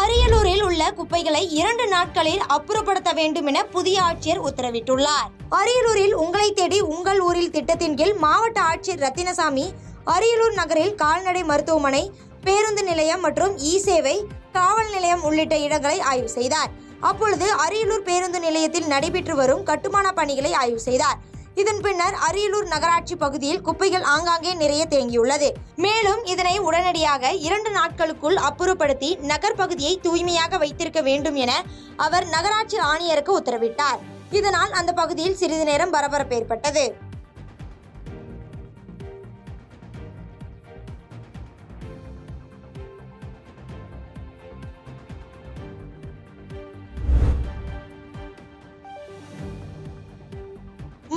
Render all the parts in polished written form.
அரியலூரில் உள்ள குப்பைகளை 2 நாட்களில் அப்புறப்படுத்த வேண்டும் என புதிய ஆட்சியர் உத்தரவிட்டுள்ளார். அரியலூரில் உங்களை தேடி உங்கள் ஊரில் திட்டத்தின் கீழ் மாவட்ட ஆட்சியர் ரத்தினசாமி அரியலூர் நகரில் கால்நடை மருத்துவமனை, பேருந்து நிலையம் மற்றும் இ-சேவை காவல் நிலையம் உள்ளிட்ட இடங்களை ஆய்வு செய்தார். அப்பொழுது அரியலூர் பேருந்து நிலையத்தில் நடைபெற்று வரும் கட்டுமான பணிகளை ஆய்வு செய்தார். இதன் பின்னர் அரியலூர் நகராட்சி பகுதியில் குப்பைகள் ஆங்காங்கே நிறைய தேங்கியுள்ளது. மேலும் இதனை உடனடியாக 2 நாட்களுக்குள் அப்புறப்படுத்தி நகர் பகுதியை தூய்மையாக வைத்திருக்க வேண்டும் என அவர் நகராட்சி ஆணையருக்கு உத்தரவிட்டார். இதனால் அந்த பகுதியில் சிறிது நேரம் பரபரப்பு ஏற்பட்டது.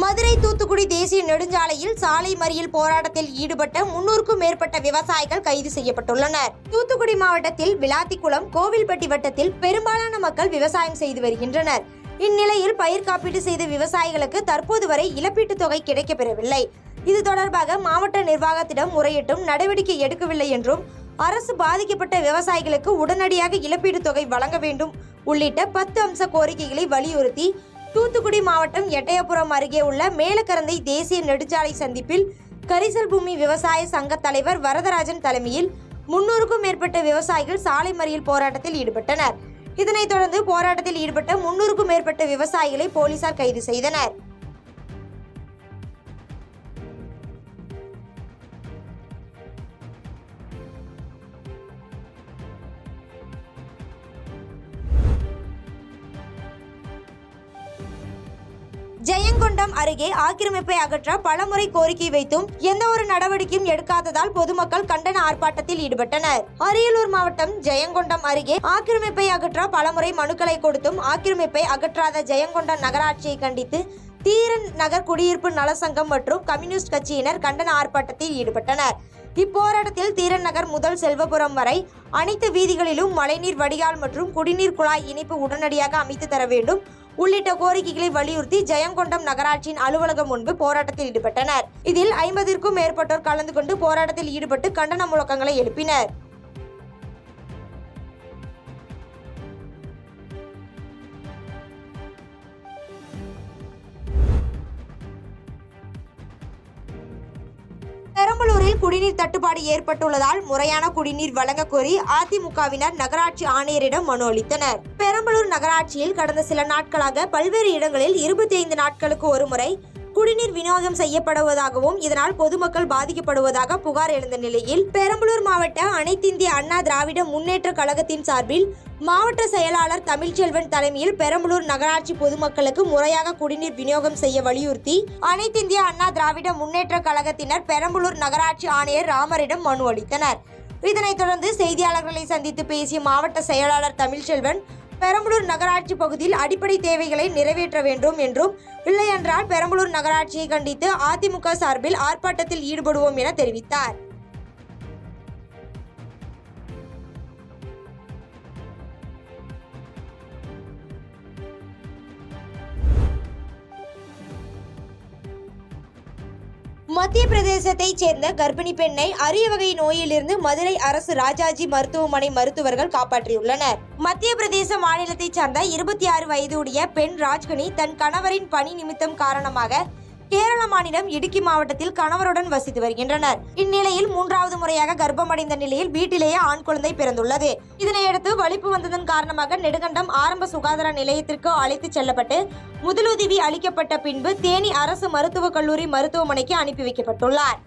மதுரை தூத்துக்குடி தேசிய நெடுஞ்சாலையில் சாலை மறியல் போராட்டத்தில் ஈடுபட்ட 300க்கும் மேற்பட்ட விவசாயிகள் கைது செய்யப்பட்டுள்ளனர். தூத்துக்குடி மாவட்டத்தில் விளாத்திக்குளம், கோவில்பட்டி வட்டத்தில் பெரும்பாலான மக்கள் விவசாயம் செய்து வருகின்றனர். இந்நிலையில் பயிர் காப்பீடு செய்த விவசாயிகளுக்கு தற்போது வரை இழப்பீட்டுத் தொகை கிடைக்கப்பெறவில்லை. இது தொடர்பாக மாவட்ட நிர்வாகத்திடம் முறையிட்டும் நடவடிக்கை எடுக்கவில்லை என்றும், அரசு பாதிக்கப்பட்ட விவசாயிகளுக்கு உடனடியாக இழப்பீட்டுத் தொகை வழங்க வேண்டும் உள்ளிட்ட 10 அம்ச கோரிக்கைகளை வலியுறுத்தி தூத்துக்குடி மாவட்டம் எட்டயபுரம் அருகே உள்ள மேலக்கரந்தை தேசிய நெடுஞ்சாலை சந்திப்பில் கரிசல் பூமி விவசாய சங்க தலைவர் வரதராஜன் தலைமையில் 300க்கும் மேற்பட்ட விவசாயிகள் சாலை மறியல் போராட்டத்தில் ஈடுபட்டனர். இதனைத் தொடர்ந்து போராட்டத்தில் ஈடுபட்ட 300க்கும் மேற்பட்ட விவசாயிகளை போலீசார் கைது செய்தனர். ஜெயங்கொண்டம் அருகே ஆக்கிரமிப்பை அகற்ற பலமுறை கோரிக்கை வைத்தும் எந்த ஒரு நடவடிக்கையும் எடுக்காததால் பொதுமக்கள் கண்டன ஆர்ப்பாட்டத்தில் ஈடுபட்டனர். அரியலூர் மாவட்டம் ஜெயங்கொண்டம் அருகே ஆக்கிரமிப்பை அகற்ற பலமுறை மனுக்களை கொடுத்தும் ஆக்கிரமிப்பை அகற்றாத ஜெயங்கொண்டம் நகராட்சியை கண்டித்து தீரன் நகர் குடியிருப்பு நலசங்கம் மற்றும் கம்யூனிஸ்ட் கட்சியினர் கண்டன ஆர்ப்பாட்டத்தில் ஈடுபட்டனர். இப்போராட்டத்தில் தீரன் நகர் முதல் செல்வபுரம் வரை அனைத்து வீதிகளிலும் மழைநீர் வடிகால் மற்றும் குடிநீர் குழாய் இணைப்பு உடனடியாக அமைத்து தர வேண்டும் உள்ளிட்ட கோரிக்கைகளை வலியுறுத்தி ஜெயங்கொண்டம் நகராட்சியின் அலுவலகம் முன்பு போராட்டத்தில் ஈடுபட்டனர். இதில் 50க்கும் மேற்பட்டோர் கலந்து கொண்டு போராட்டத்தில் ஈடுபட்டு கண்டன முழக்கங்களை எழுப்பினர். பெரம்பலூரில் குடிநீர் தட்டுப்பாடு ஏற்பட்டுள்ளதால் முறையான குடிநீர் வழங்க கோரி அதிமுகவினர் நகராட்சி ஆணையரிடம் மனு அளித்தனர். பெரம்பலூர் நகராட்சியில் கடந்த சில நாட்களாக பல்வேறு இடங்களில் 25 நாட்களுக்கு ஒருமுறை குடிநீர் விநியோகம் செய்யப்படுவதாகவும் இதனால் பொதுமக்கள் பாதிக்கப்படுவதாக புகார் எழுந்த நிலையில் பெரம்பலூர் மாவட்ட அனைத்திந்திய அண்ணா திராவிட முன்னேற்ற கழகத்தின் சார்பில் மாவட்ட செயலாளர் தமிழ்ச்செல்வன் தலைமையில் பெரம்பலூர் நகராட்சி பொதுமக்களுக்கு முறையாக குடிநீர் விநியோகம் செய்ய வலியுறுத்தி அனைத்திந்திய அண்ணா திராவிட முன்னேற்ற கழகத்தினர் பெரம்பலூர் நகராட்சி ஆணையர் ராமரிடம் மனு அளித்தனர். இதனைத் தொடர்ந்து செய்தியாளர்களை சந்தித்து பேசிய மாவட்ட செயலாளர் தமிழ்ச்செல்வன் பெரம்பலூர் நகராட்சி பகுதியில் அடிப்படை தேவைகளை நிறைவேற்ற வேண்டும் என்றும், இல்லையென்றால் பெரம்பலூர் நகராட்சியை கண்டித்து அதிமுக சார்பில் ஆர்ப்பாட்டத்தில் ஈடுபடுவோம் என தெரிவித்தார். மத்திய பிரதேசத்தைச் சேர்ந்த கர்ப்பிணி பெண்ணை அரிய வகை நோயிலிருந்து மதுரை அரசு ராஜாஜி மருத்துவமனை மருத்துவர்கள் காப்பாற்றியுள்ளனர். மத்திய பிரதேச மாநிலத்தைச் சார்ந்த 26 வயதுடைய பெண் ராஜ்கனி தன் கணவரின் பணி நிமித்தம் காரணமாக கேரள மாநிலம் இடுக்கி மாவட்டத்தில் கணவருடன் வசித்து வருகின்றனர். இந்நிலையில் 3வது முறையாக கர்ப்பமடைந்த நிலையில் வீட்டிலேயே ஆண் குழந்தை பிறந்துள்ளது. இதனையடுத்து வலிப்பு வந்ததன் காரணமாக நெடுங்கண்டம் ஆரம்ப சுகாதார நிலையத்திற்கு அழைத்து செல்லப்பட்டு முதலுதவி அளிக்கப்பட்ட பின்பு தேனி அரசு மருத்துவக் கல்லூரி மருத்துவமனைக்கு அனுப்பி வைக்கப்பட்டுள்ளார்.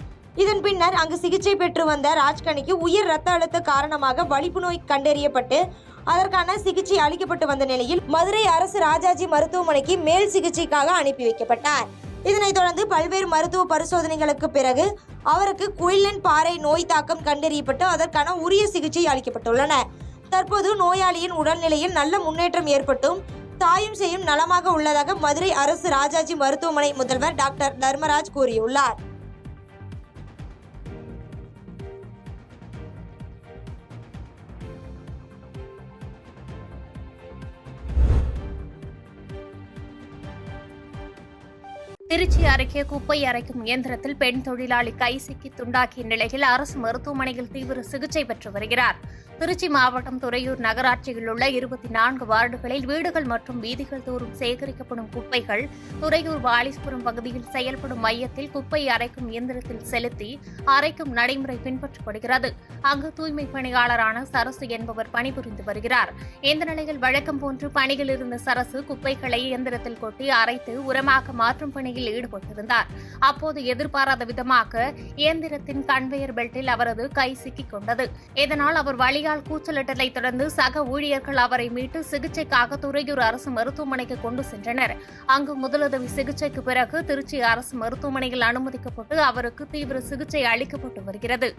இதன் பின்னர் அங்கு சிகிச்சை பெற்று வந்த ராஜ்கனிக்கு உயர் இரத்த அழுத்த காரணமாக வலிப்பு நோய் கண்டறியப்பட்டு அதற்கான சிகிச்சை அளிக்கப்பட்டு வந்த நிலையில் மதுரை அரசு ராஜாஜி மருத்துவமனைக்கு மேல் சிகிச்சைக்காக அனுப்பி வைக்கப்பட்டார். இதனைத் தொடர்ந்து பல்வேறு மருத்துவ பரிசோதனைகளுக்கு பிறகு அவருக்கு குயிலன் பாறை நோய் தாக்கம் கண்டறியப்பட்டு அதற்கான உரிய சிகிச்சை அளிக்கப்பட்டுள்ளன. தற்போது நோயாளியின் உடல்நிலையில் நல்ல முன்னேற்றம் ஏற்பட்டும் தாயும் செய்யும் நலமாக உள்ளதாக மதுரை அரசு ராஜாஜி மருத்துவமனை முதல்வர் டாக்டர் தர்மராஜ் கூறியுள்ளார். திருச்சி அருகே குப்பை அரைக்கும் இயந்திரத்தில் பெண் தொழிலாளி கை சிக்கி துண்டாக்கிய நிலையில் அரசு மருத்துவமனையில் தீவிர சிகிச்சை பெற்று வருகிறார். திருச்சி மாவட்டம் துறையூர் நகராட்சியில் உள்ள 24 வார்டுகளில் வீடுகள் மற்றும் வீதிகள் தோறும் சேகரிக்கப்படும் குப்பைகள் துறையூர் வாலிஸ்புரம் பகுதியில் செயல்படும் மையத்தில் குப்பை அரைக்கும் இயந்திரத்தில் செலுத்தி அரைக்கும் நடைமுறை பின்பற்றப்படுகிறது. அங்கு தூய்மை பணியாளரான சரசு என்பவர் பணிபுரிந்து வருகிறார். இந்த நிலையில் வழக்கம் போன்று பணியில் இருந்த சரசு குப்பைகளை இயந்திரத்தில் கொட்டி அரைத்து உரமாக மாற்றும் பணியில் ஈடுபட்டிருந்தார். அப்போது எதிர்பாராத விதமாக இயந்திரத்தின் கன்வேயர் பெல்ட்டில் அவரது கை சிக்கிக் கொண்டது. இதனால் அவர் வழியால் கூச்சலிட்டதை தொடர்ந்து சக ஊழியர்கள் அவரை மீட்டு சிகிச்சைக்காக துறையூர் அரசு மருத்துவமனைக்கு கொண்டு சென்றனர். அங்கு முதலுதவி சிகிச்சைக்கு பிறகு திருச்சி அரசு மருத்துவமனையில் அனுமதிக்கப்பட்டு அவருக்கு தீவிர சிகிச்சை அளிக்கப்பட்டு வருகிறது.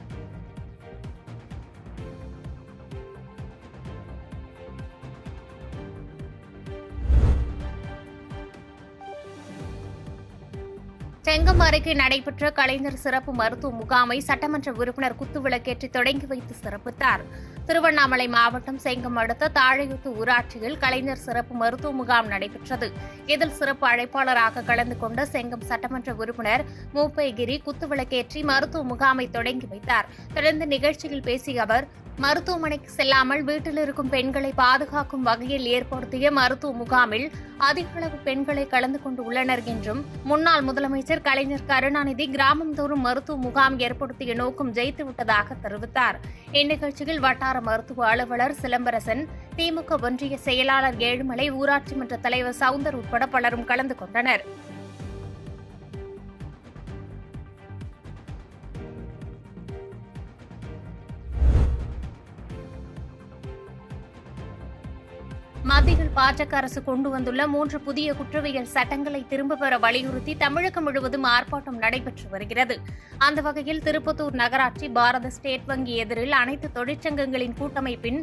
செங்கம் அருகே நடைபெற்ற கலைஞர் சிறப்பு மருத்துவ முகாமை சட்டமன்ற உறுப்பினர் குத்துவிளக்கேற்றி தொடங்கி வைத்து சிறப்பித்தார். திருவண்ணாமலை மாவட்டம் செங்கம் அடுத்த தாழையூத்து ஊராட்சியில் கலைஞர் சிறப்பு மருத்துவ முகாம் நடைபெற்றது. இதில் சிறப்பு அழைப்பாளராக கலந்து கொண்ட செங்கம் சட்டமன்ற உறுப்பினர் மூப்பைகிரி குத்துவிளக்கேற்றி மருத்துவ முகாமை தொடங்கி வைத்தார். தொடர்ந்து நிகழ்ச்சியில் பேசிய அவர், மருத்துவமனைக்கு செல்லாமல் வீட்டில் இருக்கும் பெண்களை பாதுகாக்கும் வகையில் ஏற்படுத்திய மருத்துவ முகாமில் அதிக அளவு பெண்களை கலந்து கொண்டு உள்ளனர் என்றும், முன்னாள் முதலமைச்சர் கலைஞர் கருணாநிதி கிராமம் தோறும் மருத்துவ முகாம் ஏற்படுத்திய நோக்கம் ஜெயித்துவிட்டதாக தெரிவித்தார். இந்நிகழ்ச்சியில் வட்டார மருத்துவ அலுவலர் சிலம்பரசன், திமுக ஒன்றிய செயலாளர் ஏழுமலை, ஊராட்சி மன்ற தலைவர் சவுந்தர் உட்பட பலரும் கலந்து கொண்டனர். மத்தியில் பாஜக அரசு கொண்டு வந்துள்ள 3 புதிய குற்றவியல் சட்டங்களை திரும்பப் பெற வலியுறுத்தி தமிழகம் முழுவதும் ஆர்ப்பாட்டம் நடைபெற்று வருகிறது. அந்த வகையில் திருப்பத்தூர் நகராட்சி பாரத ஸ்டேட் வங்கி எதிரில் அனைத்து தொழிற்சங்கங்களின் கூட்டமைப்பின்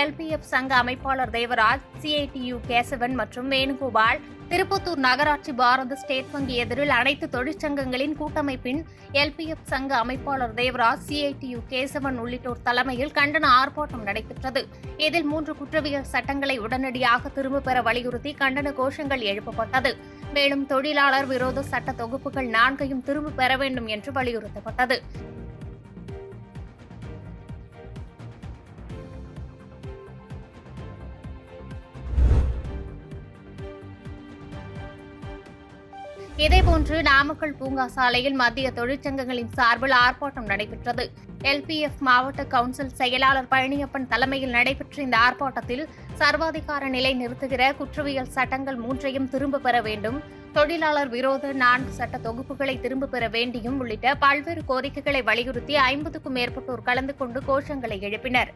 LPF சங்க அமைப்பாளர் தேவராஜ், CITU கேசவன் மற்றும் வேணுகோபால், திருப்பத்தூர் நகராட்சி பாரத ஸ்டேட் வங்கி எதிரில் அனைத்து தொழிற்சங்கங்களின் கூட்டமைப்பின் LPF சங்க அமைப்பாளர் தேவராஜ், CITU கேசவன் உள்ளிட்டோர் தலைமையில் கண்டன ஆர்ப்பாட்டம் நடைபெற்றது. இதில் 3 குற்றவியல் சட்டங்களை உடனடியாக திரும்பப் பெற வலியுறுத்தி கண்டன கோஷங்கள் எழுப்பப்பட்டது. மேலும் தொழிலாளர் விரோத சட்ட தொகுப்புகள் 4ஐயும் திரும்பப் பெற வேண்டும் என்று வலியுறுத்தப்பட்டது. இதேபோன்று நாமக்கல் பூங்கா சாலையில் மத்திய தொழிற்சங்கங்களின் சார்பில் ஆர்ப்பாட்டம் நடைபெற்றது. LPF மாவட்ட கவுன்சில் செயலாளர் பழனியப்பன் தலைமையில் நடைபெற்ற இந்த ஆர்ப்பாட்டத்தில் சர்வாதிகார நிலை நிறுத்துகிற குற்றவியல் சட்டங்கள் 3ஐயும் திரும்பப் பெற வேண்டும், தொழிலாளர் விரோத 4 சட்ட தொகுப்புகளை திரும்பப் பெற வேண்டியும் உள்ளிட்ட பல்வேறு கோரிக்கைகளை வலியுறுத்தி 50க்கும் மேற்பட்டோர் கலந்து கொண்டு கோஷங்களை எழுப்பினர்.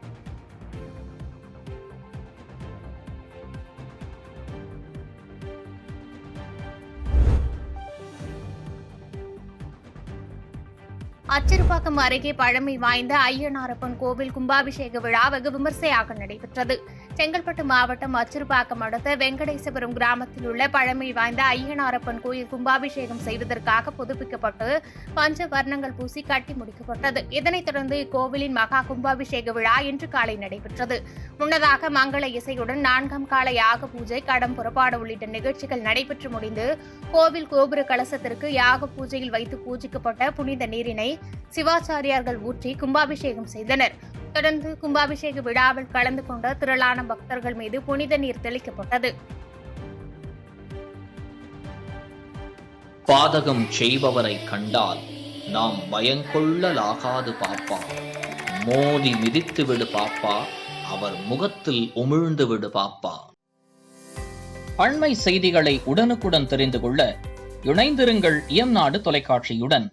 அச்சிறுபாக்கம் அருகே பழமை வாய்ந்த ஐயனாரப்பன் கோவில் கும்பாபிஷேக விழா வெகு விமர்சையாக நடைபெற்றது. செங்கல்பட்டு மாவட்டம் அச்சிறுபாக்கம் அடுத்த வெங்கடேசபுரம் கிராமத்தில் உள்ள பழமை வாய்ந்த ஐயனாரப்பன் கோயில் கும்பாபிஷேகம் செய்வதற்காக புதுப்பிக்கப்பட்டு பஞ்ச வர்ணங்கள் பூசி கட்டி முடிக்கப்பட்டது. இதனைத் தொடர்ந்து இக்கோவிலின் மகா கும்பாபிஷேக விழா இன்று காலை நடைபெற்றது. முன்னதாக மங்கள இசையுடன் 4ஆம் கால யாக பூஜை, கடம் புறப்பாடு உள்ளிட்ட நிகழ்ச்சிகள் நடைபெற்று முடிந்து கோவில் கோபுர கலசத்திற்கு யாக பூஜையில் வைத்து பூஜிக்கப்பட்ட புனித நீரினை சிவாச்சாரியார்கள் ஊற்றி கும்பாபிஷேகம் செய்தனர். தொடர்ந்து கும்பாபிஷேக விழாவில் கலந்து கொண்ட திரளான பக்தர்கள் மீது புனித நீர் தெளிக்கப்பட்டது. பாதகம் செய்பவரை கண்டால் நாம் பயங்கொள்ளலாகாது பாப்பா, மோதி மிதித்து விடு பாப்பா, அவர் முகத்தில் உமிழ்ந்து விடு பாப்பா. அண்மை செய்திகளை உடனுக்குடன் தெரிந்து கொள்ள இணைந்திருங்கள் இயம்நாடு தொலைக்காட்சியுடன்.